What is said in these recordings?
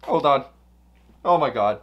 Hold on. Oh my god.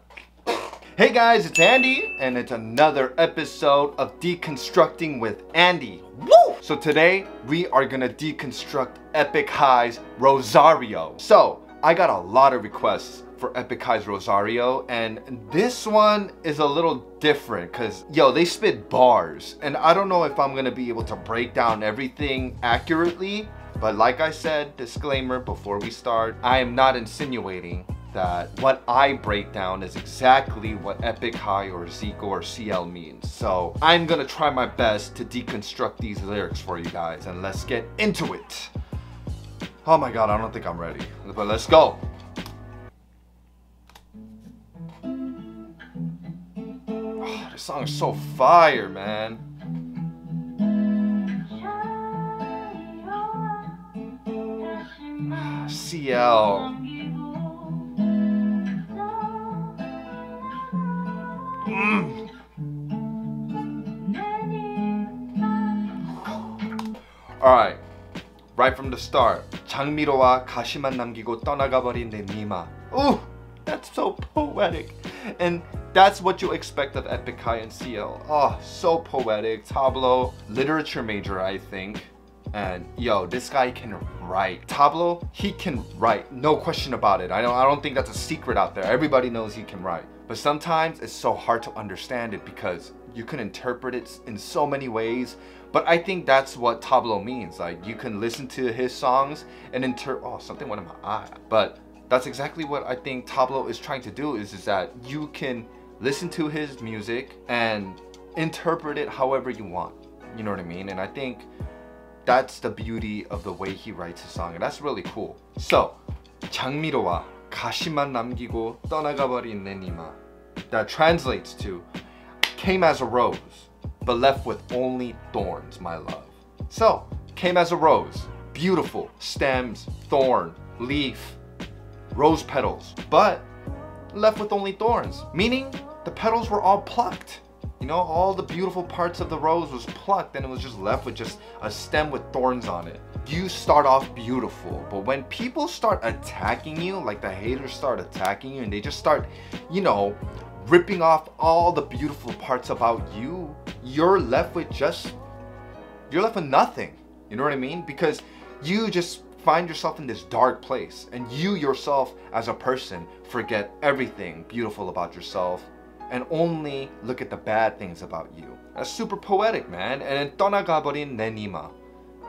Hey guys, it's Andy, and it's another episode of Deconstructing with Andy. Woo! So today, we are gonna deconstruct Epikhai's Rosario. So, I got a lot of requests for Epikhai's Rosario, and this one is a little different because, yo, they spit bars, and I don't know if I'm gonna be able to break down everything accurately, but like I said, disclaimer before we start, I am not insinuating that what I break down is exactly what Epikhaii or ZICO or CL means. So I'm gonna try my best to deconstruct these lyrics for you guys, and let's get into it. Oh my god, I don't think I'm ready, but let's go. Oh, this song is so fire, man. CL. Alright, right from the start. 장미로와 가시만 남기고 떠나가버린 내 니마. Ooh, that's so poetic. And that's what you expect of Epikhaii and CL. Oh, so poetic. TABLO, literature major, I think. And yo, this guy can write. TABLO, he can write, no question about it. I don't think that's a secret out there. Everybody knows he can write. But sometimes it's so hard to understand it because you can interpret it in so many ways. But I think that's what TABLO means. Like, you can listen to his songs and oh, something went in my eye. But that's exactly what I think TABLO is trying to do, is that you can listen to his music and interpret it however you want. You know what I mean? And I think that's the beauty of the way he writes his song, and that's really cool. So, 장미로와 가시만 남기고 떠나가버린 내 니마. That translates to, came as a rose, but left with only thorns, my love. So, came as a rose, beautiful, stems, thorn, leaf, rose petals, but left with only thorns, meaning the petals were all plucked. You know, all the beautiful parts of the rose was plucked, and it was just left with just a stem with thorns on it. You start off beautiful, but when people start attacking you, like the haters start attacking you, and they just start, you know, ripping off all the beautiful parts about you, you're left with nothing. You know what I mean? Because you just find yourself in this dark place, and you yourself as a person forget everything beautiful about yourself and only look at the bad things about you. That's super poetic, man. And then 떠나가버린 내 니마,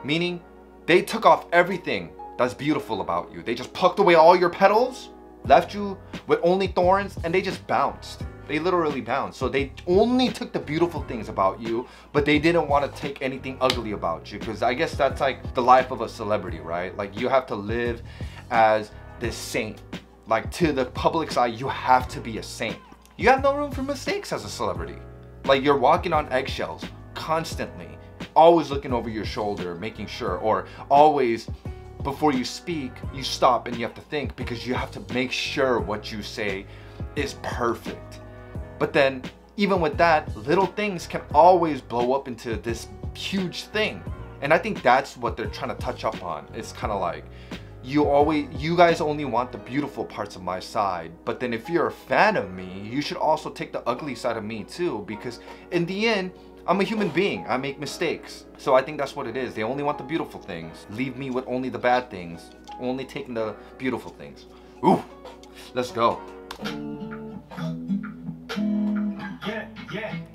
meaning they took off everything that's beautiful about you. They just plucked away all your petals, left you with only thorns, and they just bounced. They literally bounced. So they only took the beautiful things about you, but they didn't want to take anything ugly about you, because I guess that's like the life of a celebrity, right? Like, you have to live as this saint. Like, to the public's eye, you have to be a saint. You have no room for mistakes as a celebrity. Like, you're walking on eggshells constantly, always looking over your shoulder, making sure, or always before you speak, you stop and you have to think, because you have to make sure what you say is perfect. But then, even with that, little things can always blow up into this huge thing. And I think that's what they're trying to touch up on. It's kind of like, you guys only want the beautiful parts of my side, but then if you're a fan of me, you should also take the ugly side of me too, because in the end, I'm a human being. I make mistakes. So I think that's what it is. They only want the beautiful things. Leave me with only the bad things. Only taking the beautiful things. Ooh, let's go.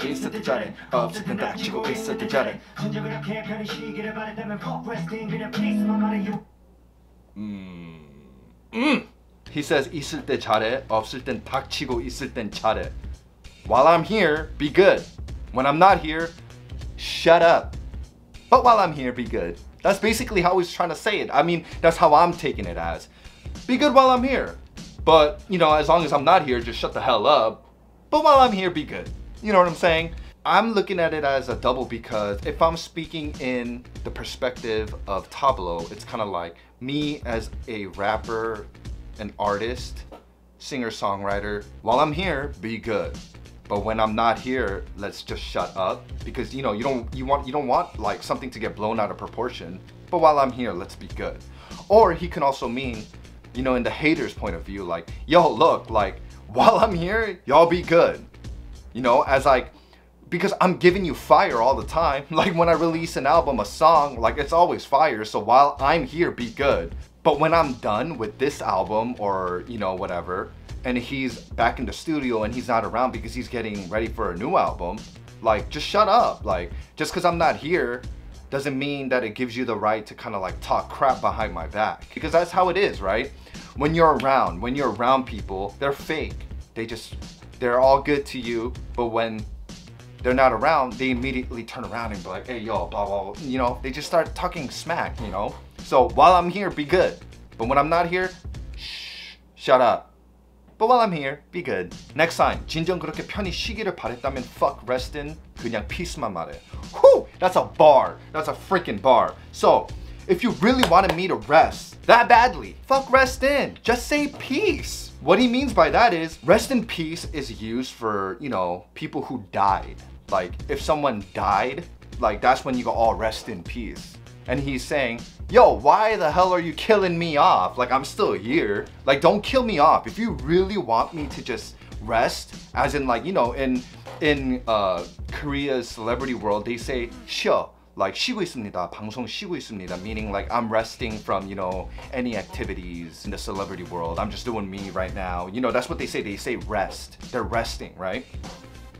있을 때 잘해, 없을 땐 닥치고 있을 때 잘해. He says 있을 때 잘해, 없을 땐 닥치고 있을 땐 잘해. While I'm here, be good. When I'm not here, shut up. But while I'm here, be good. That's basically how he's trying to say it. I mean, that's how I'm taking it as. Be good while I'm here. But, you know, as long as I'm not here, just shut the hell up. But while I'm here, be good. You know what I'm saying? I'm looking at it as a double, because if I'm speaking in the perspective of TABLO, it's kind of like me as a rapper, an artist, singer-songwriter. While I'm here, be good. But when I'm not here, let's just shut up, because you know you don't want like something to get blown out of proportion. But while I'm here, let's be good. Or he can also mean, you know, in the haters' point of view, like, yo, look, like, while I'm here, y'all be good. You know, as like, because I'm giving you fire all the time. Like when I release an album, a song, like it's always fire. So while I'm here, be good. But when I'm done with this album or, you know, whatever, and he's back in the studio and he's not around because he's getting ready for a new album, like, just shut up. Like, just because I'm not here doesn't mean that it gives you the right to kind of like talk crap behind my back. Because that's how it is, right? When you're around people, they're fake. They're all good to you, but when they're not around, they immediately turn around and be like, hey, yo, blah, blah, blah. You know, they just start talking smack, you know? So while I'm here, be good. But when I'm not here, shh, shut up. But while I'm here, be good. Next sign. 진정 그렇게 편히 쉬기를 바랬다면 fuck restin, 그냥 peace만 말해. Whew, that's a bar. That's a freaking bar. So, if you really wanted me to rest that badly, fuck rest in. Just say peace. What he means by that is, rest in peace is used for, you know, people who died. Like, if someone died, like, that's when you go, oh, rest in peace. And he's saying, yo, why the hell are you killing me off? Like, I'm still here. Like, don't kill me off. If you really want me to just rest, as in, like, you know, in Korea's celebrity world, they say, 쉬어. Like, 쉬고 있습니다. 방송 쉬고 있습니다. Meaning, like, I'm resting from, you know, any activities in the celebrity world. I'm just doing me right now. You know, that's what they say. They say rest. They're resting, right?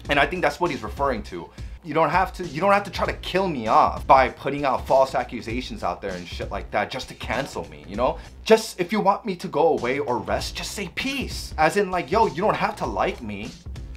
And I think that's what he's referring to. You don't have to try to kill me off by putting out false accusations out there and shit like that just to cancel me, you know? Just, if you want me to go away or rest, just say peace. As in, like, yo, you don't have to like me.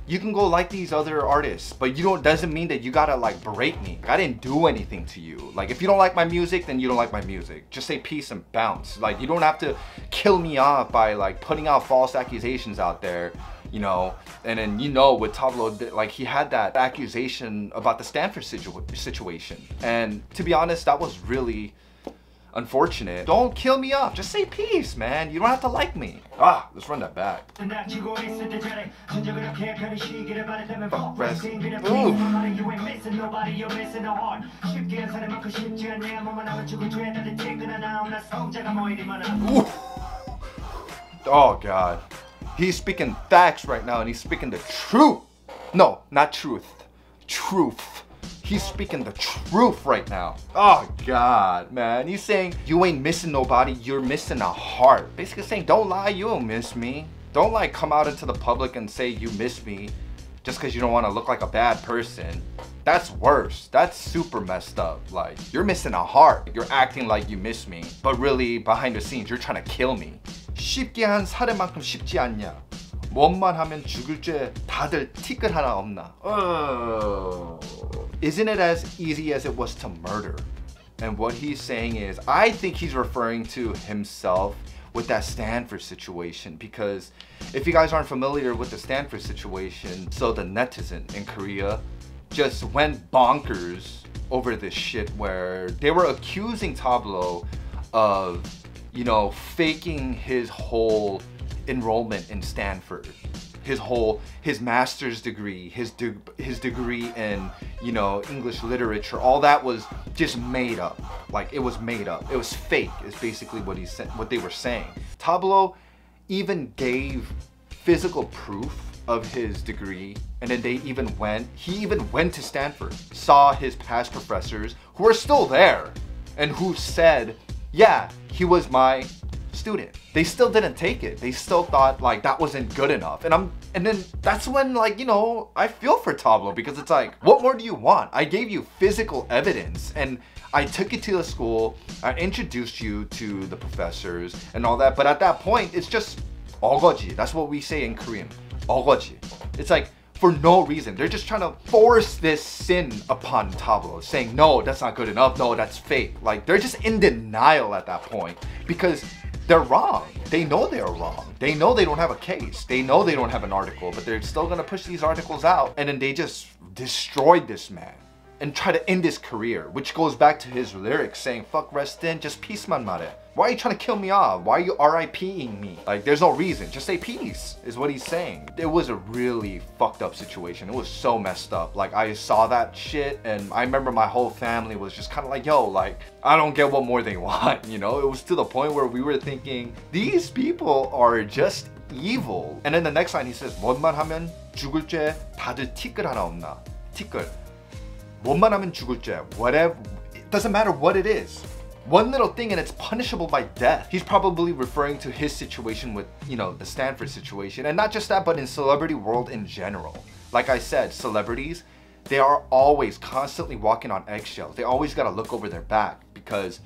You can go like these other artists, but doesn't mean that you gotta like berate me. I didn't do anything to you. Like, if you don't like my music, then you don't like my music. Just say peace and bounce. Like, you don't have to kill me off by like putting out false accusations out there, you know. And then, you know, with TABLO, like, he had that accusation about the Stanford situation. And to be honest, that was really unfortunate. Don't kill me off. Just say peace, man. You don't have to like me. Ah, let's run that back. Rest. Ooh. Ooh. Oh, God. He's speaking facts right now, and he's speaking the truth. No, not truth. Truth. He's speaking the truth right now. Oh, God, man. He's saying, you ain't missing nobody, you're missing a heart. Basically saying, don't lie, you don't miss me. Don't, like, come out into the public and say you miss me just because you don't want to look like a bad person. That's worse. That's super messed up. Like, you're missing a heart. You're acting like you miss me, but really, behind the scenes, you're trying to kill me. 쉽게 한 사례만큼 쉽지 않냐. 뭔만 하면 죽을 죄 다들 티끌 하나 없나. Isn't it as easy as it was to murder? And what he's saying is, I think he's referring to himself with that Stanford situation, because if you guys aren't familiar with the Stanford situation, so the netizen in Korea just went bonkers over this shit where they were accusing TABLO of, you know, faking his whole enrollment in Stanford, his master's degree, his degree in, you know, English literature. All that was just made up. Like, it was made up. It was fake, is basically what he said, what they were saying. TABLO even gave physical proof of his degree, and then he even went to Stanford, saw his past professors who are still there, and who said, yeah, he was my student. They still didn't take it. They still thought like that wasn't good enough. And then that's when, like, you know, I feel for TABLO, because it's like, what more do you want? I gave you physical evidence, and I took you to the school, I introduced you to the professors and all that, but at that point, it's just 어거지. That's what we say in Korean. 어거지. It's like, for no reason. They're just trying to force this sin upon TABLO, saying, no, that's not good enough. No, that's fake. Like, they're just in denial at that point, because they're wrong. They know they're wrong. They know they don't have a case. They know they don't have an article, but they're still gonna push these articles out. And then they just destroyed this man. and try to end his career, which goes back to his lyrics saying, fuck rest in, just peace만 말해. Why are you trying to kill me off? Why are you RIPing me? Like, there's no reason. Just say peace, is what he's saying. It was a really fucked up situation. It was so messed up. Like, I saw that shit, and I remember my whole family was just kind of like, yo, like, I don't get what more they want, you know? It was to the point where we were thinking, these people are just evil. And then the next line he says, 뭔만 하면 죽을 죄 다들 티끌 하나 없나? 티끌. 뭔만 하면 죽을 죄. Whatever. It doesn't matter what it is. One little thing and it's punishable by death. He's probably referring to his situation with, you know, the Stanford situation. And not just that, but in celebrity world in general. Like I said, celebrities, they are always constantly walking on eggshells. They always gotta look over their back because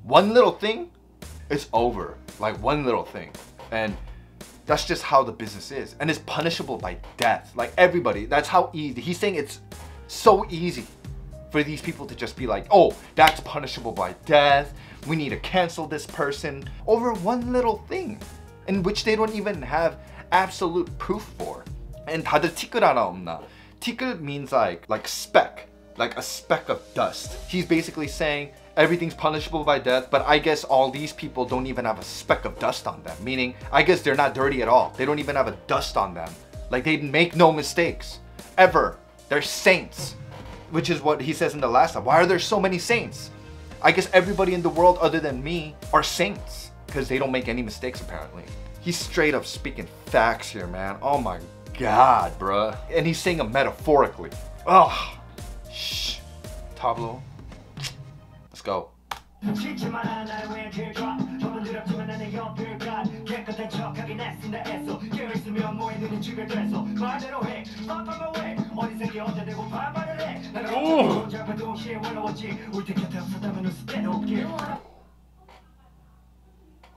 one little thing, it's over. Like one little thing. And that's just how the business is. And it's punishable by death. Like everybody, that's how easy. He's saying it's so easy for these people to just be like, oh, that's punishable by death. We need to cancel this person over one little thing in which they don't even have absolute proof for. And 다들 티끌 하나 없나? 티끌 means like speck, like a speck of dust. He's basically saying everything's punishable by death, but I guess all these people don't even have a speck of dust on them. Meaning, I guess they're not dirty at all. They don't even have a dust on them. Like they make no mistakes, ever. They're saints. Which is what he says in the last time. Why are there so many saints? I guess everybody in the world other than me are saints because they don't make any mistakes apparently. He's straight up speaking facts here, man. Oh my God, bruh. And he's saying it metaphorically. Oh, shh. Tablo. Let's go.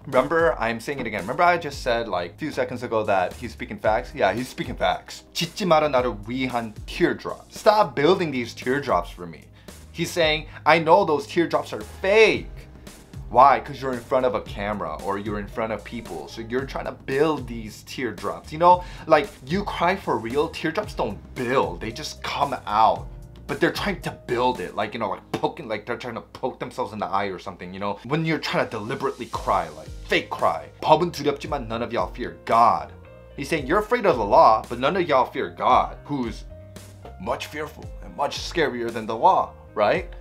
Remember, I'm saying it again. Remember I just said like a few seconds ago that he's speaking facts? Yeah, he's speaking facts. 짓지 마라 나를 위한 teardrop. Stop building these teardrops for me. He's saying, I know those teardrops are fake. Why? Because you're in front of a camera or you're in front of people. So you're trying to build these teardrops. You know, like you cry for real, teardrops don't build. They just come out. But they're trying to build it. Like, you know, like poking, like they're trying to poke themselves in the eye or something, you know? When you're trying to deliberately cry, like fake cry. 법은 두렵지만 none of y'all fear God. He's saying you're afraid of the law, but none of y'all fear God, who's much fearful and much scarier than the law, right?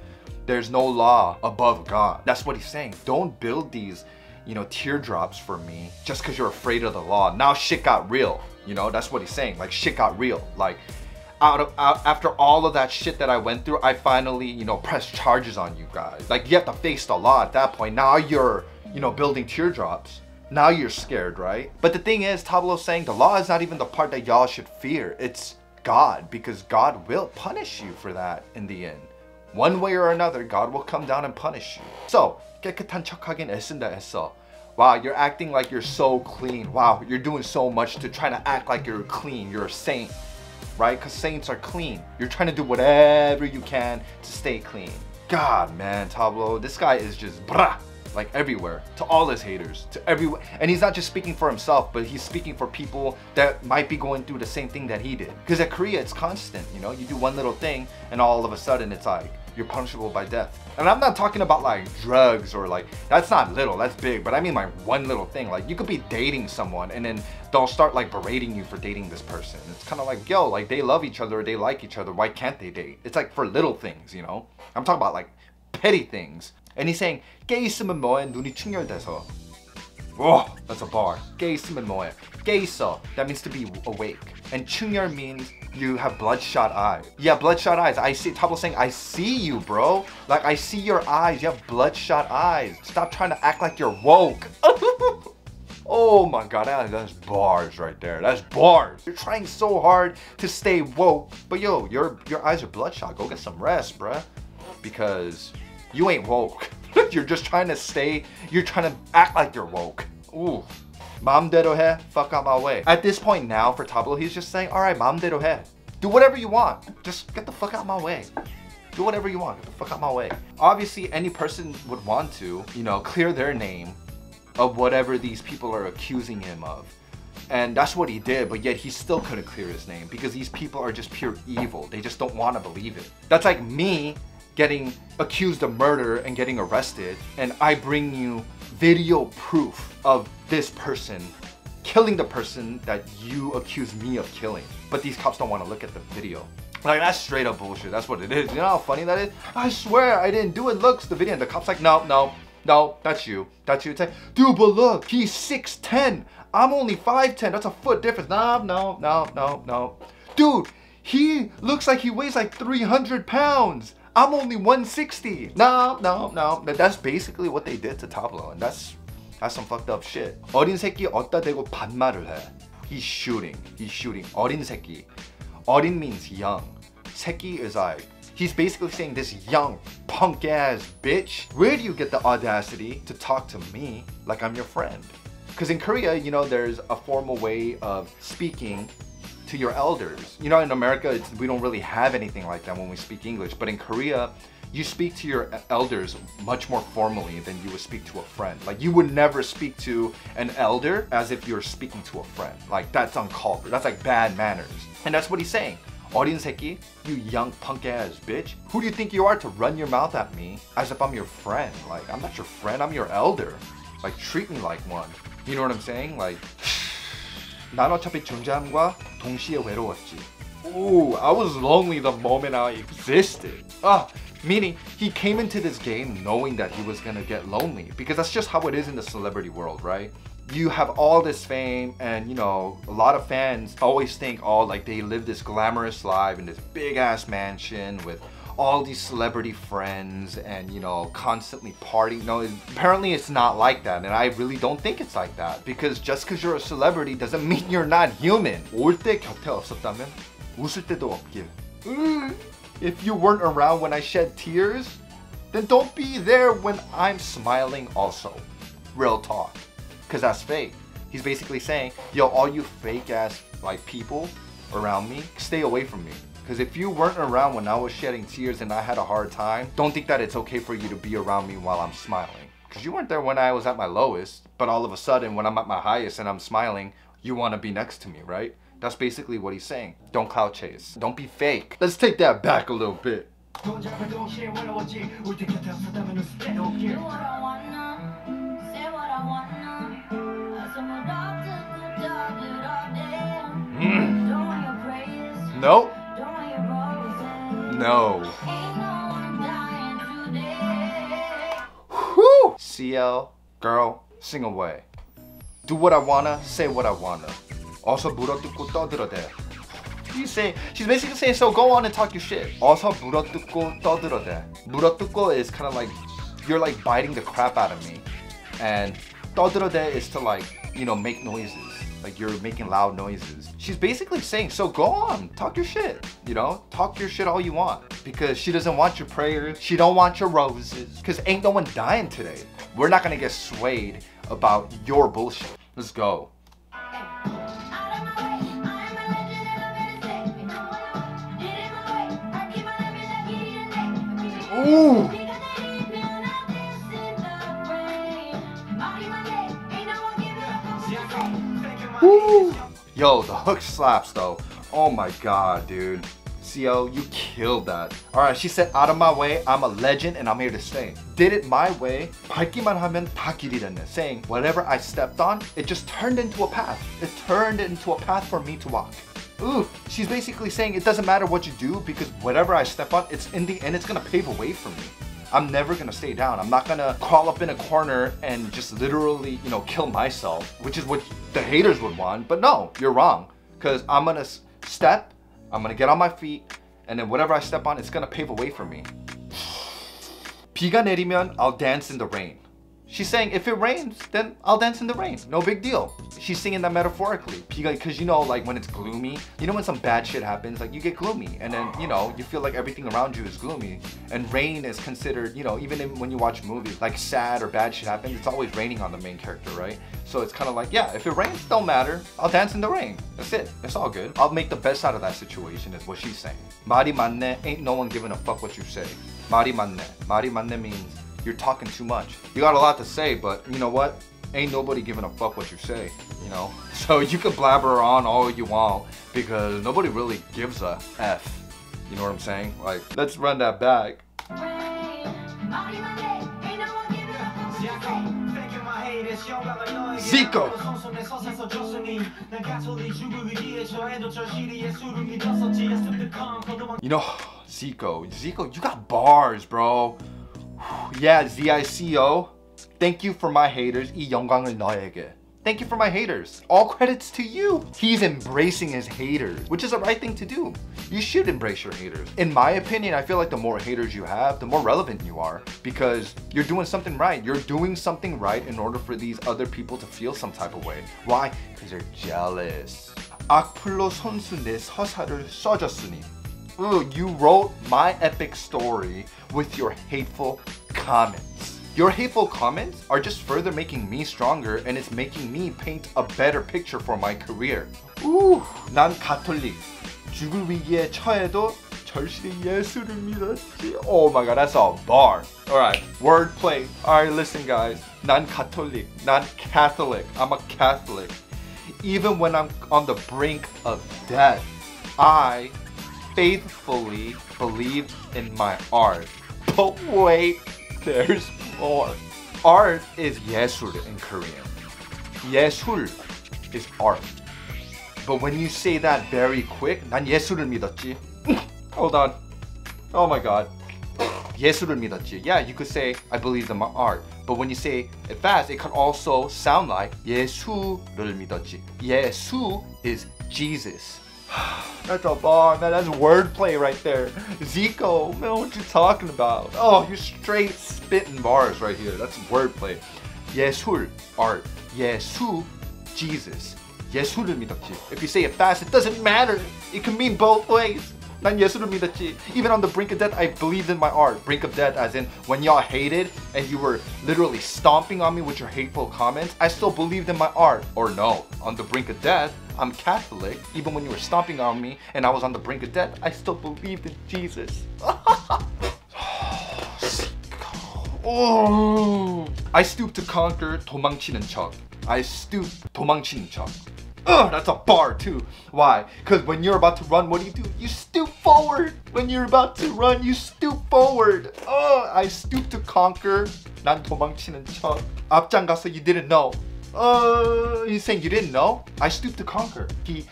There's no law above God. That's what he's saying. Don't build these, you know, teardrops for me just because you're afraid of the law. Now shit got real, you know? That's what he's saying. Like shit got real. Like after all of that shit that I went through, I finally, you know, pressed charges on you guys. Like you have to face the law at that point. Now you're, you know, building teardrops. Now you're scared, right? But the thing is, Tablo's saying the law is not even the part that y'all should fear. It's God, because God will punish you for that in the end. One way or another, God will come down and punish you. So, 깨끗한 척하긴 애쓴다 애써. Wow, you're acting like you're so clean. Wow, you're doing so much to try to act like you're clean. You're a saint, right? Because saints are clean. You're trying to do whatever you can to stay clean. God, man, Tablo, this guy is just brah, like everywhere, to all his haters, to everyone. And he's not just speaking for himself, but he's speaking for people that might be going through the same thing that he did. Because at Korea, it's constant, you know? You do one little thing, and all of a sudden, it's like, you're punishable by death. And I'm not talking about like drugs or like, that's not little, that's big. But I mean like one little thing. Like you could be dating someone and then they'll start like berating you for dating this person. It's kind of like, yo, like they love each other or they like each other. Why can't they date? It's like for little things, you know? I'm talking about like petty things. And he's saying, 깨 있으면 뭐해? 눈이 충혈돼서. Whoa, that's a bar. 깨 있으면 뭐해? 깨 있어. That means to be awake. And 충혈 means you have bloodshot eyes. Yeah, bloodshot eyes. I see. Tablo saying, I see you, bro. Like, I see your eyes. You have bloodshot eyes. Stop trying to act like you're woke. Oh my God, that's bars right there. That's bars. You're trying so hard to stay woke, but yo, your eyes are bloodshot. Go get some rest, bruh. Because you ain't woke. You're just trying to stay. You're trying to act like you're woke. Ooh. 마음대로 해, fuck out my way. At this point now for Tablo, he's just saying, all right, 마음대로 해. Do whatever you want. Just get the fuck out my way. Do whatever you want. Get the fuck out my way. Obviously, any person would want to, you know, clear their name of whatever these people are accusing him of. And that's what he did, but yet he still couldn't clear his name because these people are just pure evil. They just don't want to believe it. That's like me getting accused of murder and getting arrested, and I bring you video proof of this person killing the person that you accuse me of killing. But these cops don't want to look at the video. Like, that's straight up bullshit. That's what it is. You know how funny that is? I swear I didn't do it. Look, the video. And the cop's like, no, that's you. That's you. It's like, dude, but look, he's 6'10". I'm only 5'10". That's a foot difference. No. Dude, he looks like he weighs like 300 pounds. I'm only 160. No. That's basically what they did to TABLO. And that's some fucked up shit. 어린 새끼 어디다 대고 반말을 해. He's shooting. 어린 새끼. 어린 means young. 새끼 is like, he's basically saying, this young punk ass bitch, where do you get the audacity to talk to me like I'm your friend? Because in Korea, you know, there's a formal way of speaking to your elders. You know, in America, we don't really have anything like that when we speak English. But in Korea, you speak to your elders much more formally than you would speak to a friend. Like, you would never speak to an elder as if you're speaking to a friend. Like, that's uncalled for. That's like bad manners. And that's what he's saying. 어린 새끼, you young punk ass bitch. Who do you think you are to run your mouth at me as if I'm your friend? Like, I'm not your friend, I'm your elder. Like, treat me like one. You know what I'm saying? Like, 난 어차피 존재함과 동시에 외로웠지. Ooh, I was lonely the moment I existed. Meaning, he came into this game knowing that he was gonna get lonely, because that's just how it is in the celebrity world, right? You have all this fame, and you know, a lot of fans always think, oh, like they live this glamorous life in this big ass mansion with all these celebrity friends and, you know, constantly partying. No, apparently it's not like that, and I really don't think it's like that, because just because you're a celebrity doesn't mean you're not human. 올 때 곁에 없었다면 웃을 때도 없길. If you weren't around when I shed tears, then don't be there when I'm smiling also. Real talk. Because that's fake. He's basically saying, yo, all you fake ass like people around me, stay away from me. Because if you weren't around when I was shedding tears and I had a hard time, don't think that it's okay for you to be around me while I'm smiling. Because you weren't there when I was at my lowest, but all of a sudden when I'm at my highest and I'm smiling, you want to be next to me, right? That's basically what he's saying. Don't clout chase. Don't be fake. Let's take that back a little bit. Nope. No. Whew. CL, girl, sing away. Do what I wanna, say what I wanna. Also 물어뜯고 떠들어대. She's basically saying, so go on and talk your shit. Also 물어뜯고 떠들어대. 물어뜯고 is kind of like, you're like biting the crap out of me. And 떠들어대 is to, like, you know, make noises. Like, you're making loud noises. She's basically saying, so go on, talk your shit. You know, talk your shit all you want. Because she doesn't want your prayers. She don't want your roses. Because ain't no one dying today. We're not gonna get swayed about your bullshit. Let's go. Ooh. Woo. Yo, the hook slaps though. Oh my god, dude. CL, you killed that. Alright, she said, out of my way, I'm a legend and I'm here to stay. Did it my way, 밟기만 하면 다 길이 됐네. Saying, whatever I stepped on, it just turned into a path. It turned into a path for me to walk. Ooh, she's basically saying it doesn't matter what you do, because whatever I step on, it's in the end, it's gonna pave a way for me. I'm never gonna stay down. I'm not gonna crawl up in a corner and just literally, you know, kill myself, which is what the haters would want. But no, you're wrong. Because I'm gonna step, I'm gonna get on my feet, and then whatever I step on, it's gonna pave a way for me. 비가 내리면 I'll dance in the rain. She's saying, if it rains, then I'll dance in the rain. No big deal. She's singing that metaphorically. Because, you know, like when it's gloomy, you know when some bad shit happens, like you get gloomy. And then, you know, you feel like everything around you is gloomy. And rain is considered, you know, even when you watch movies, like sad or bad shit happens, it's always raining on the main character, right? So it's kind of like, yeah, if it rains, don't matter. I'll dance in the rain. That's it. It's all good. I'll make the best out of that situation is what she's saying. 말이 많네, ain't no one giving a fuck what you say. 말이 많네. 말이 많네 means you're talking too much. You got a lot to say, but you know what? Ain't nobody giving a fuck what you say. you know? So you can blabber on all you want because nobody really gives a F. You know what I'm saying? Like, let's run that back. ZICO! You know, ZICO, you got bars, bro. Yeah, ZICO. Thank you for my haters. 이 영광을 너에게. Thank you for my haters. All credits to you. He's embracing his haters, which is the right thing to do. You should embrace your haters. In my opinion, I feel like the more haters you have, the more relevant you are because you're doing something right. You're doing something right in order for these other people to feel some type of way. Why? Because they're jealous. 악플로 선수 내 서사를 써줬으니. Ooh, you wrote my epic story with your hateful comments. Your hateful comments are just further making me stronger and it's making me paint a better picture for my career. Ooh, 난 가톨릭. 죽을 위기에 처해도 절실히 예수를 믿었지. Oh my god, that's a bar. Alright, wordplay. Alright, listen guys. 난 가톨릭. 난 Catholic. I'm a Catholic. Even when I'm on the brink of death, I faithfully believe in my art. But wait, there's more. Art is 예술 in Korean. 예술 is art. But when you say that very quick, 난 예술을 믿었지. Hold on. Oh my god. 예술을 믿었지. Yeah, you could say I believe in my art. But when you say it fast, it could also sound like 예수를 믿었지. 예수 is Jesus. That's a bar, man. That's wordplay right there. ZICO, man, what you talking about? Oh, you're straight spitting bars right here. That's wordplay. 예술, art. 예수, Jesus. 예수를 믿었지. If you say it fast, it doesn't matter. It can mean both ways. 난 예수를 믿었지. Even on the brink of death, I believed in my art. Brink of death as in when y'all hated and you were literally stomping on me with your hateful comments, I still believed in my art. Or no, on the brink of death, I'm Catholic. Even when you were stomping on me and I was on the brink of death, I still believed in Jesus. Oh. I stoop to conquer 도망치는 척. I stoop 도망치는 척. Ugh, that's a bar too. Why? Because when you're about to run, what do? You stoop forward. When you're about to run, you stoop forward. Oh, I stoop to conquer. 난 도망치는 척. 앞장가서 you didn't know. He's saying you didn't know? I stoop to conquer. He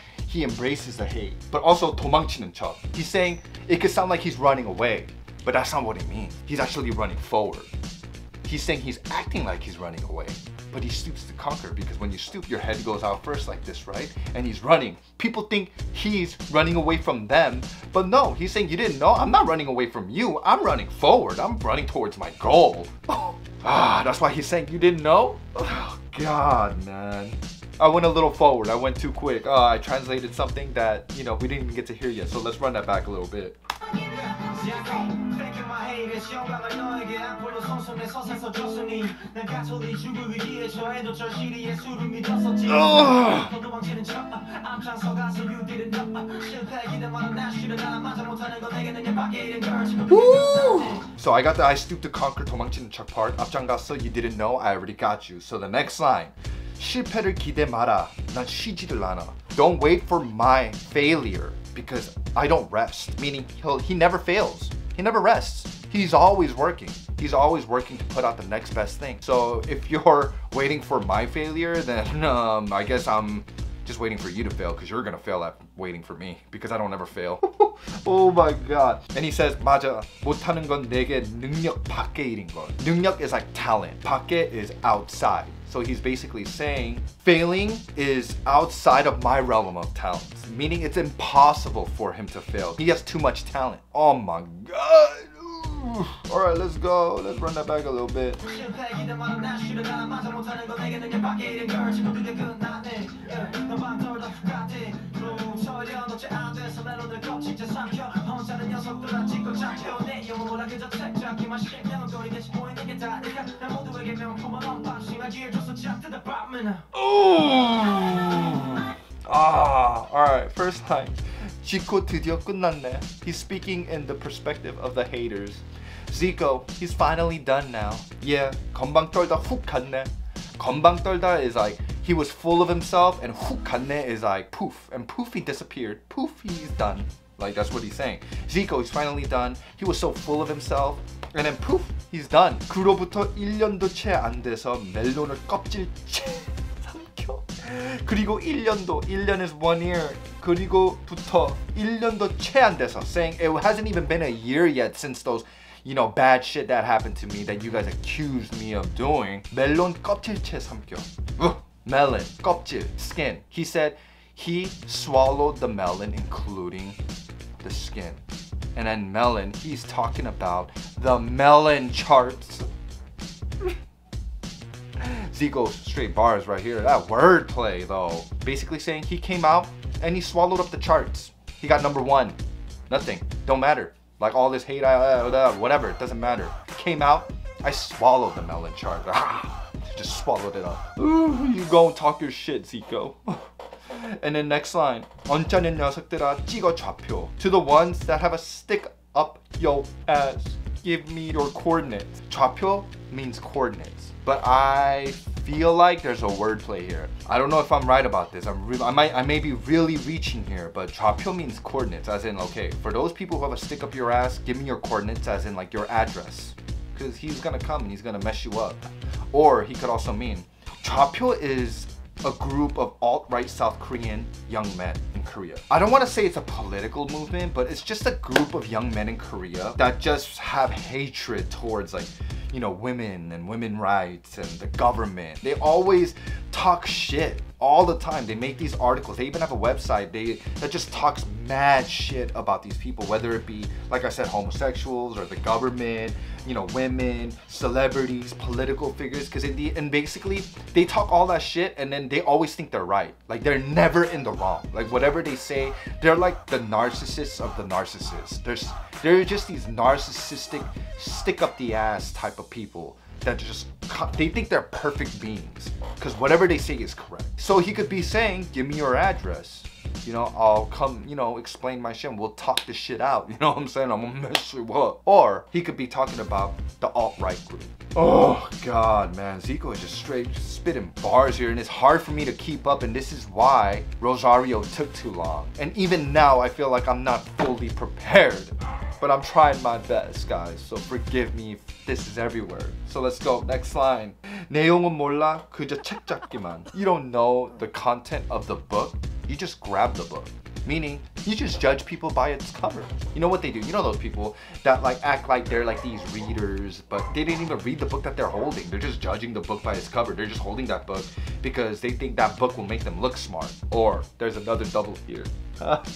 embraces the hate, but also 도망치는 척. He's saying it could sound like he's running away, but that's not what he means. He's actually running forward. He's saying he's acting like he's running away, but he stoops to conquer because when you stoop, your head goes out first like this, right? And he's running. People think he's running away from them, but no, he's saying you didn't know? I'm not running away from you. I'm running forward. I'm running towards my goal. That's why he's saying you didn't know? Oh, God, man. I went a little forward. I went too quick. I translated something that, we didn't even get to hear yet. So let's run that back a little bit. So I got the I stoop to conquer 도망치는 척 part. 앞장갔어, you didn't know, I already got you. So the next line. 실패를 기대 마라. 난 쉬지를 않아. Don't wait for my failure because I don't rest. Meaning he never fails. He never rests. He's always working. He's always working to put out the next best thing. So if you're waiting for my failure, then I guess I'm just waiting for you to fail because you're gonna fail at waiting for me because I don't ever fail. Oh my god. And he says, 맞아. 못하는 건 내게 능력 밖의 일인 걸. 능력 is like talent. 밖에 is outside. So he's basically saying failing is outside of my realm of talents. Meaning it's impossible for him to fail. He has too much talent. Oh my god. Alright, let's go. Let's run that back a little bit. Alright, first time. ZICO 드디어 끝났네. He's speaking in the perspective of the haters. ZICO, he's finally done now. Yeah, 건방 떨다 훅 갔네. 건방 떨다 is like he was full of himself, and 훅 갔네 is like poof, and poof, he disappeared. Poof, he's done. Like, that's what he's saying. ZICO, he's finally done. He was so full of himself, and then poof, he's done. 그로부터 1년도 채 안 돼서 멜론을 껍질째 삼켜. 그리고 1년도, 1년 is 1 year. 그리고부터 1년도 채 안 돼서, saying it hasn't even been a year yet since those, you know, bad shit that happened to me that you guys accused me of doing. 멜론 껍질째 삼켜. Melon, 껍질, skin. He said he swallowed the melon, including the skin. And then melon, he's talking about the melon charts. ZICO straight bars right here. That wordplay though. Basically saying he came out and he swallowed up the charts. He got number 1. Nothing. Don't matter. Like all this hate, whatever, it doesn't matter. Came out, I swallowed the melon chart. Just swallowed it up. Ooh, you go and talk your shit, ZICO. And then next line. 언짢은 녀석들아 찍어 좌표. To the ones that have a stick up yo ass. Give me your coordinates. 좌표 means coordinates. But I feel like there's a wordplay here. I don't know if I'm right about this. I may be really reaching here, but 좌표 means coordinates, as in, okay, for those people who have a stick up your ass, give me your coordinates, as in like your address. Because he's gonna come and he's gonna mess you up. Or he could also mean, 좌표 is a group of alt-right South Korean young men in Korea. I don't want to say it's a political movement, but it's just a group of young men in Korea that just have hatred towards, like, you know, women and women's rights and the government. They always talk shit all the time. They make these articles. They even have a website that just talks mad shit about these people, whether it be, like I said, homosexuals or the government, you know, women, celebrities, political figures, and basically they talk all that shit and then they always think they're right. Like, they're never in the wrong. Like, whatever they say, they're like the narcissists of the narcissists. They're just these narcissistic, stick up the ass type of people that just, they think they're perfect beings because whatever they say is correct. So he could be saying, give me your address. You know, I'll come, you know, explain my shit and we'll talk this shit out. You know what I'm saying? I'm gonna mess you up. Or he could be talking about the alt-right group. Oh God, man, ZICO is just straight spitting bars here and it's hard for me to keep up, and this is why Rosario took too long. And even now I feel like I'm not fully prepared, but I'm trying my best, guys, so forgive me if this is everywhere. So let's go, next line. 내용은 몰라, 그저 책 잡기만. You don't know the content of the book, you just grab the book. Meaning, you just judge people by its cover. You know what they do? You know those people that like act like they're like these readers, but they didn't even read the book that they're holding. They're just judging the book by its cover. They're just holding that book because they think that book will make them look smart. Or there's another double here.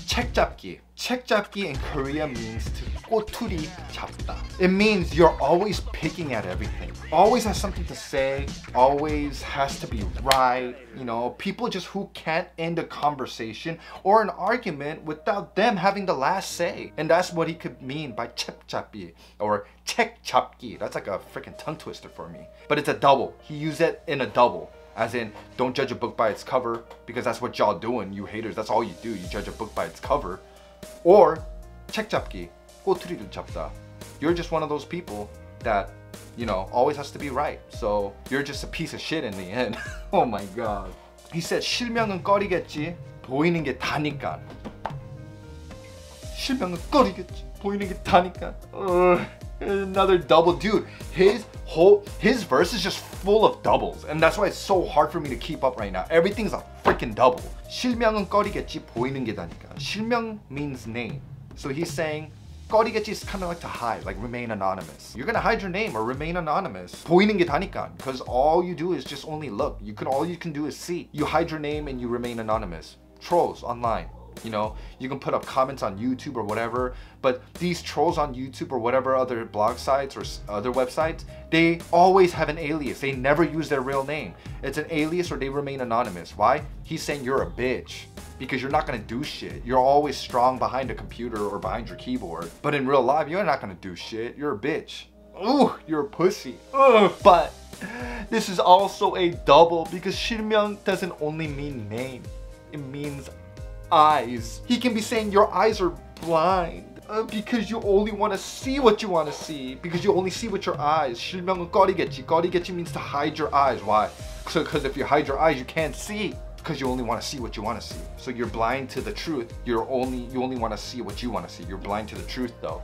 책 잡기. 책 잡기 in Korea means to 꼬투리 잡다. It means you're always picking at everything. Always has something to say. Always has to be right. You know, people just who can't end a conversation or an argument without them having the last say. And that's what he could mean by 책 잡기 or 책 잡기. That's like a freaking tongue twister for me. But it's a double. He used it in a double. As in, don't judge a book by its cover, because that's what y'all doing, you haters. That's all you do. You judge a book by its cover. Or 책 잡기, 꼬투리를 잡다. You're just one of those people that, you know, always has to be right. So you're just a piece of shit in the end. Oh my God. He said, 실명은 꺼리겠지, 보이는 게 다니까. 실명은 꺼리겠지, 보이는 게 다니까. Another double. Dude, his verse is just full of doubles, and that's why it's so hard for me to keep up right now. Everything's a freaking double. 실명은 꺼리겠지, 보이는 게 다니까. 실명 means name. So he's saying 꺼리겠지 is kind of like to hide, like remain anonymous. You're gonna hide your name or remain anonymous. 보이는 게 다니까, because all you do is just only look. All you can do is see. You hide your name and you remain anonymous. Trolls online. You know, you can put up comments on YouTube or whatever, but these trolls on YouTube or whatever other blog sites or other websites, they always have an alias. They never use their real name. It's an alias or they remain anonymous. Why? He's saying you're a bitch because you're not gonna do shit. You're always strong behind a computer or behind your keyboard, but in real life, you're not gonna do shit. You're a bitch. Ooh, you're a pussy. Ugh. But this is also a double because 실명 doesn't only mean name. It means eyes. He can be saying your eyes are blind. Because you only want to see what you want to see. Because you only see with your eyes. 실명은 꺼리겠지. 꺼리겠지 means to hide your eyes. Why? Because if you hide your eyes, you can't see. Because you only want to see what you want to see. So you're blind to the truth. You only want to see what you want to see. You're blind to the truth though.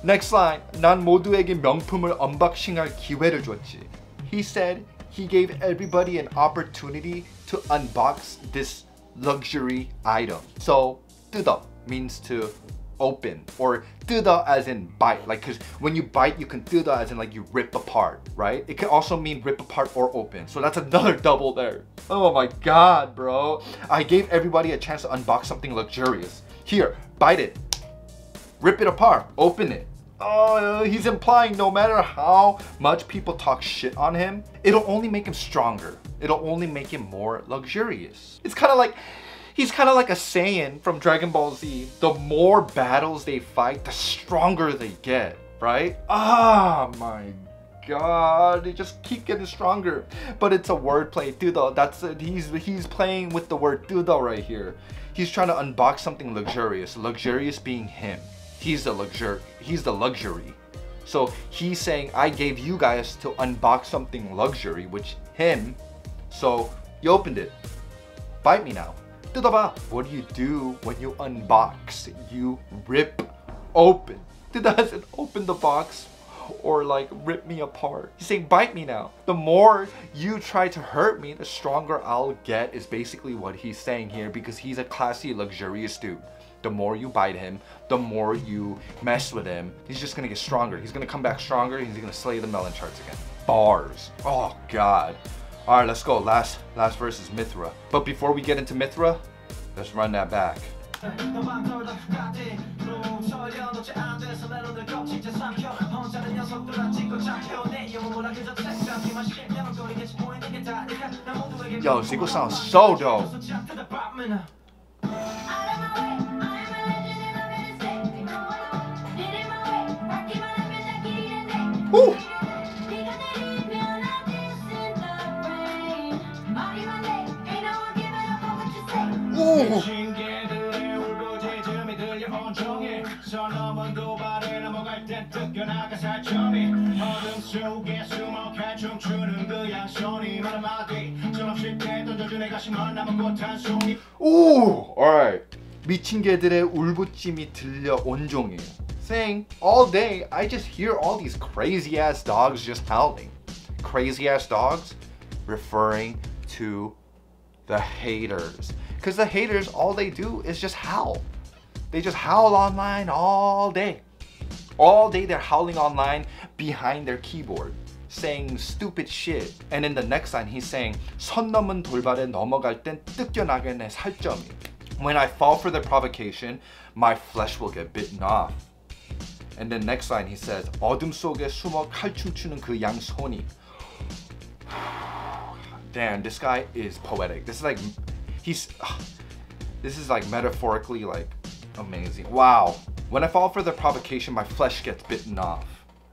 Next line. 난 모두에게 명품을 언박싱할 기회를 줬지. He said he gave everybody an opportunity to unbox this luxury item. So 뜯어 means to open, or 뜯어 as in bite, like, because when you bite you can 뜯어 as in like you rip apart, right? It can also mean rip apart or open, so that's another double there. Oh my god, bro. I gave everybody a chance to unbox something luxurious. Here, bite it, rip it apart, open it. Oh, he's implying no matter how much people talk shit on him, it'll only make him stronger. It'll only make him more luxurious. It's kind of like, he's kind of like a Saiyan from Dragon Ball Z. The more battles they fight, the stronger they get, right? Ah, my god, they just keep getting stronger. But it's a wordplay, 뜯어. That's it. He's playing with the word 뜯어 right here. He's trying to unbox something luxurious. Luxurious being him. He's the luxury. So he's saying, I gave you guys to unbox something luxury, which him. So you opened it. Bite me now. 뜯어봐. What do when you unbox? You rip open. Doesn't open the box or like rip me apart. He's saying bite me now. The more you try to hurt me, the stronger I'll get, is basically what he's saying here, because he's a classy, luxurious dude. The more you bite him, the more you mess with him, he's just gonna get stronger. He's gonna come back stronger. He's gonna slay the melon charts again. Bars. Oh god. All right, let's go. Last verse is MITHRA. But before we get into MITHRA, let's run that back. Yo, ZICO sounds so dope. Woo! Ooh. Ooh, alright. 미친 개들의 울부짖음이 들려 온종일. Saying, all day, I just hear all these crazy ass dogs just howling. Crazy ass dogs, referring to the haters. Because the haters, all they do is just howl. They just howl online all day. All day they're howling online behind their keyboard, saying stupid shit. And in the next line, he's saying, 선 넘은 돌발에 넘어갈 땐 뜯겨나게 내 살점이. When I fall for the provocation, my flesh will get bitten off. And then next line, he says, 어둠 속에 숨어 칼춤추는 그 양손이. Damn, this guy is poetic. This is like metaphorically like amazing. Wow. When I fall for the provocation, my flesh gets bitten off.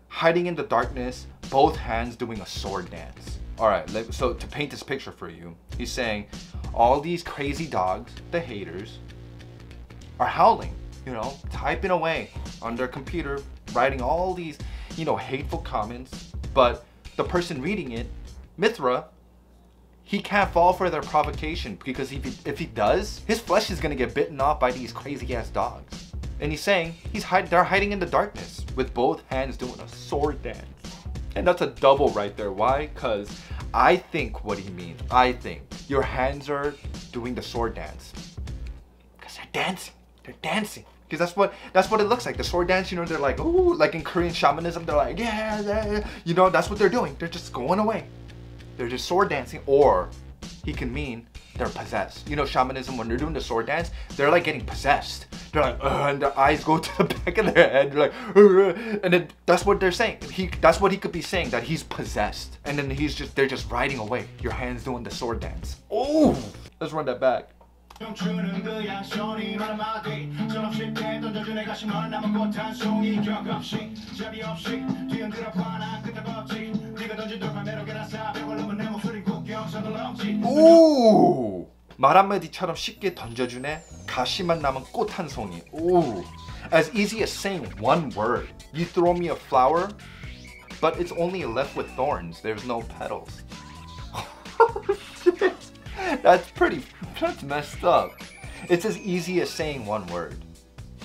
Hiding in the darkness, both hands doing a sword dance. All right, so to paint this picture for you, he's saying all these crazy dogs, the haters, are howling, you know, typing away on their computer, writing all these, you know, hateful comments. But the person reading it, MITHRA, he can't fall for their provocation, because if he does, his flesh is gonna get bitten off by these crazy ass dogs. And he's saying they're hiding in the darkness with both hands doing a sword dance. And that's a double right there. Why? Because I think what he means, I think your hands are doing the sword dance because they're dancing. They're dancing. Because that's what it looks like. The sword dance, you know, they're like, ooh, like in Korean shamanism, they're like, yeah. You know, that's what they're doing. They're just going away. They're just sword dancing. Or he can mean they're possessed. You know, shamanism, when they're doing the sword dance, they're like getting possessed. They're like, and their eyes go to the back of their head. They're like, and then that's what they're saying. That's what he could be saying, that he's possessed. And then they're just riding away. Your hands doing the sword dance. Oh, let's run that back. Ooh, 말 한마디처럼 쉽게 던져주네. 가시만 남은 꽃 한 송이. Ooh. As easy as saying one word. You throw me a flower, but it's only left with thorns. There's no petals. Shit. That's messed up. It's as easy as saying one word,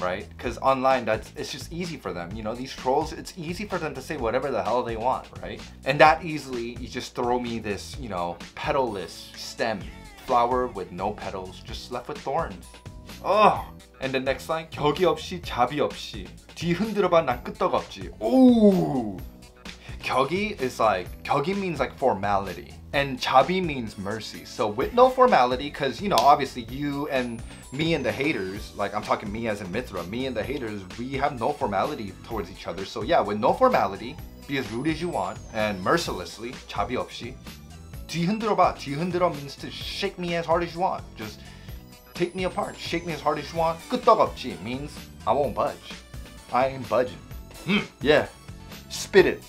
right? Because online, it's just easy for them. You know, these trolls, it's easy for them to say whatever the hell they want, right? And that easily, you just throw me this, you know, petalless stem, flower with no petals, just left with thorns. Oh. And the next line, 격이 없이 잡이 없이 뒤 흔들어봐 난 끄떡없지. Ooh. 격이 is like, 격이 means like formality. And 잡이 means mercy. So with no formality, because, you know, obviously you and me and the haters, like I'm talking me as in MITHRA, me and the haters, we have no formality towards each other. So yeah, with no formality, be as rude as you want, and mercilessly, 잡이 없이. 뒤 흔들어봐. 뒤 흔들어 means to shake me as hard as you want. Just take me apart, shake me as hard as you want. 끄떡없지 means I won't budge. I ain't budging. Yeah, spit it,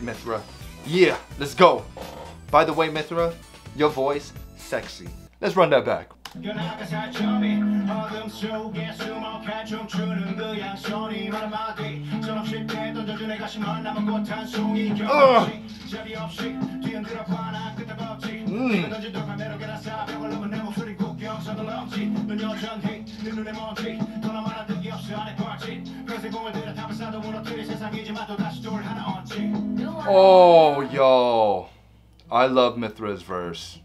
MITHRA. Yeah, let's go. By the way, MITHRA, your voice, sexy. Let's run that back. Oh, yo, I love MITHRA's verse.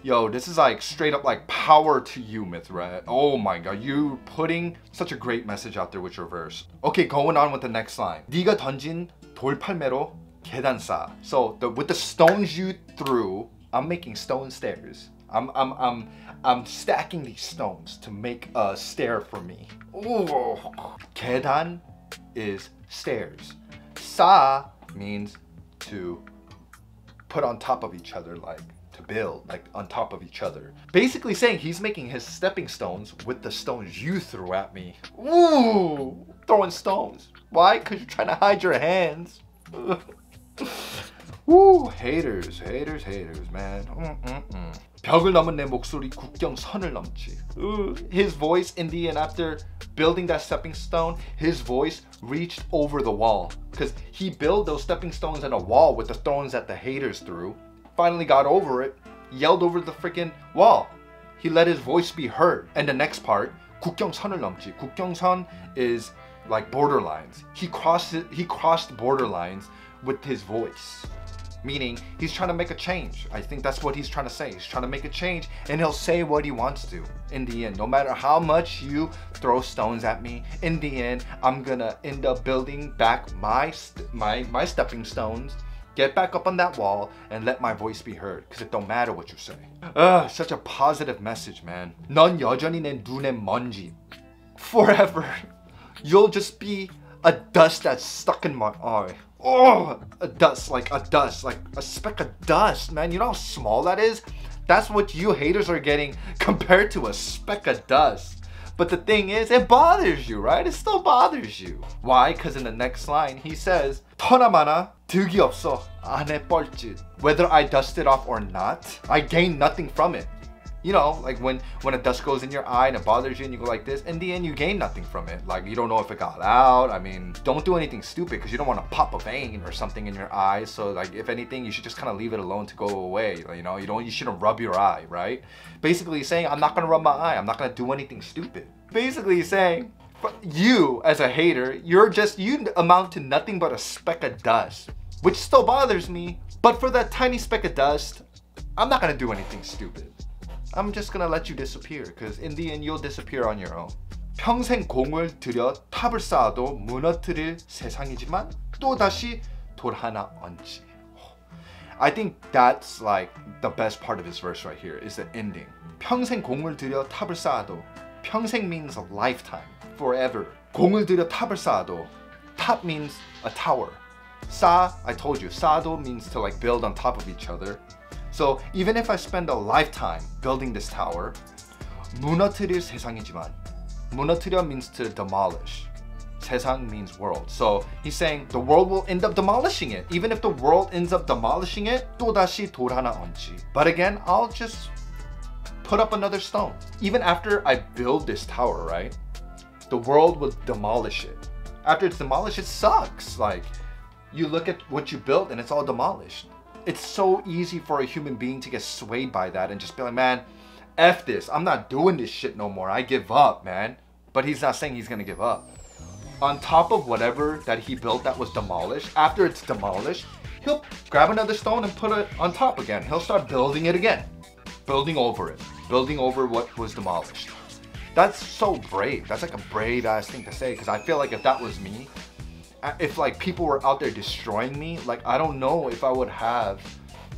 Yo, this is like straight up like power to you, MITHRA. Oh my god, you putting such a great message out there with your verse. Okay, going on with the next line. 네가 던진 돌팔매로 계단 쌓아. So with the stones you threw, I'm making stone stairs. I'm stacking these stones to make a stair for me. Ooh. 계단 is stairs. 쌓아 means to put on top of each other, like to build, like on top of each other. Basically saying he's making his stepping stones with the stones you threw at me. Ooh, throwing stones. Why? Because you're trying to hide your hands. Woo, haters, man. 벽을 넘은 내 목소리 국경선을 넘지. His voice in the end, after building that stepping stone, his voice reached over the wall. Because he built those stepping stones in a wall with the stones that the haters threw. Finally got over it, yelled over the freaking wall. He let his voice be heard. And the next part, 국경선을 넘지. 국경선 is like borderlines. He crossed borderlines with his voice. Meaning, he's trying to make a change. I think that's what he's trying to say. He's trying to make a change, and he'll say what he wants to. In the end, no matter how much you throw stones at me, in the end, I'm gonna end up building back my stepping stones, get back up on that wall, and let my voice be heard. Because it don't matter what you say. Such a positive message, man. 넌 여전히 내 눈에 먼지. Forever, you'll just be a dust that's stuck in my eye. Oh, a dust, like a speck of dust, man. You know how small that is? That's what you haters are getting compared to a speck of dust. But the thing is, it bothers you, right? It still bothers you. Why? Because in the next line, he says, 터나 많아, 득이 없어, 안에 뻘짓. Whether I dust it off or not, I gain nothing from it. You know, like when a dust goes in your eye and it bothers you and you go like this, in the end you gain nothing from it. Like you don't know if it got out. I mean, don't do anything stupid because you don't want to pop a vein or something in your eye. So like if anything, you should just kind of leave it alone to go away. You know, you shouldn't rub your eye, right? Basically saying, I'm not gonna rub my eye. I'm not gonna do anything stupid. Basically saying, you as a hater, you amount to nothing but a speck of dust, which still bothers me. But for that tiny speck of dust, I'm not gonna do anything stupid. I'm just gonna let you disappear, because in the end you'll disappear on your own. 평생 공을 들여 탑을 쌓아도 무너뜨릴 세상이지만 또다시 돌 하나 얹지. I think that's like the best part of his verse right here is the ending. 평생 공을 들여 탑을 쌓아도. 평생 means a lifetime, forever. 공을 들여 탑을 쌓아도. Top means a tower. 쌓, I told you, 쌓아도 means to like build on top of each other. So even if I spend a lifetime building this tower, 무너뜨릴 세상이지만, 무너뜨려 means to demolish. 세상 means world. So he's saying the world will end up demolishing it. Even if the world ends up demolishing it, 또다시 돌 하나 얹지. But again, I'll just put up another stone. Even after I build this tower, right? The world will demolish it. After it's demolished, it sucks. Like, you look at what you built and it's all demolished. It's so easy for a human being to get swayed by that and just be like, man, F this. I'm not doing this shit no more. I give up, man. But he's not saying he's gonna give up. On top of whatever that he built that was demolished, after it's demolished, he'll grab another stone and put it on top again. He'll start building it again. Building over it. Building over what was demolished. That's so brave. That's like a brave ass thing to say, because I feel like if that was me, if like people were out there destroying me, like I don't know if I would have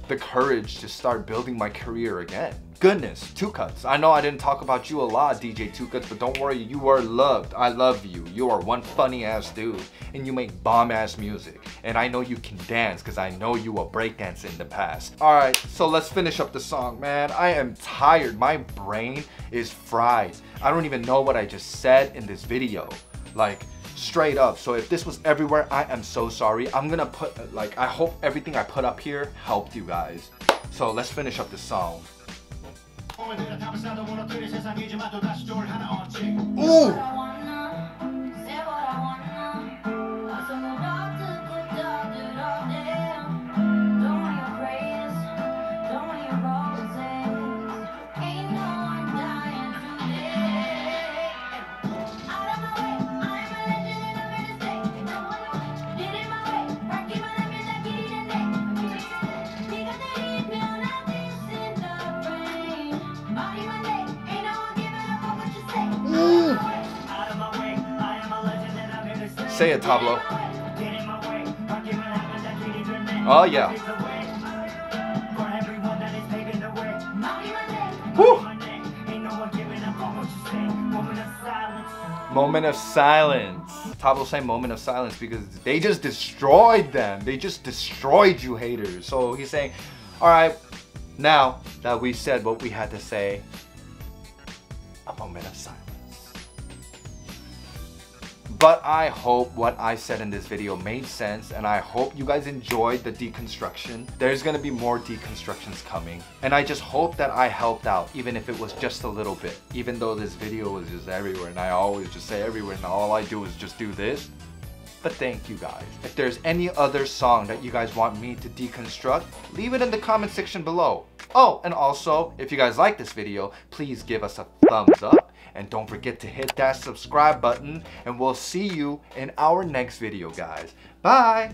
the courage to start building my career again. Goodness, Two Cuts. I know I didn't talk about you a lot, DJ Two Cuts, but don't worry, you are loved. I love you. You are one funny ass dude, and you make bomb ass music. And I know you can dance, because I know you were breakdancing in the past. Alright, so let's finish up the song, man. I am tired. My brain is fried. I don't even know what I just said in this video. Like, straight up. So if this was everywhere, I am so sorry. I'm gonna put, like, I hope everything I put up here helped you guys. So let's finish up the song. Ooh! Say it, Tablo. Oh yeah. Woo! Moment of silence. Tablo saying moment of silence because they just destroyed them. They just destroyed you haters. So he's saying, alright, now that we said what we had to say, a moment of silence. But I hope what I said in this video made sense, and I hope you guys enjoyed the deconstruction. There's gonna be more deconstructions coming, and I just hope that I helped out, even if it was just a little bit. Even though this video was just everywhere, and I always just say everywhere, and all I do is just do this. But thank you guys. If there's any other song that you guys want me to deconstruct, leave it in the comment section below. Oh, and also, if you guys like this video, please give us a thumbs up. And don't forget to hit that subscribe button. And we'll see you in our next video, guys. Bye!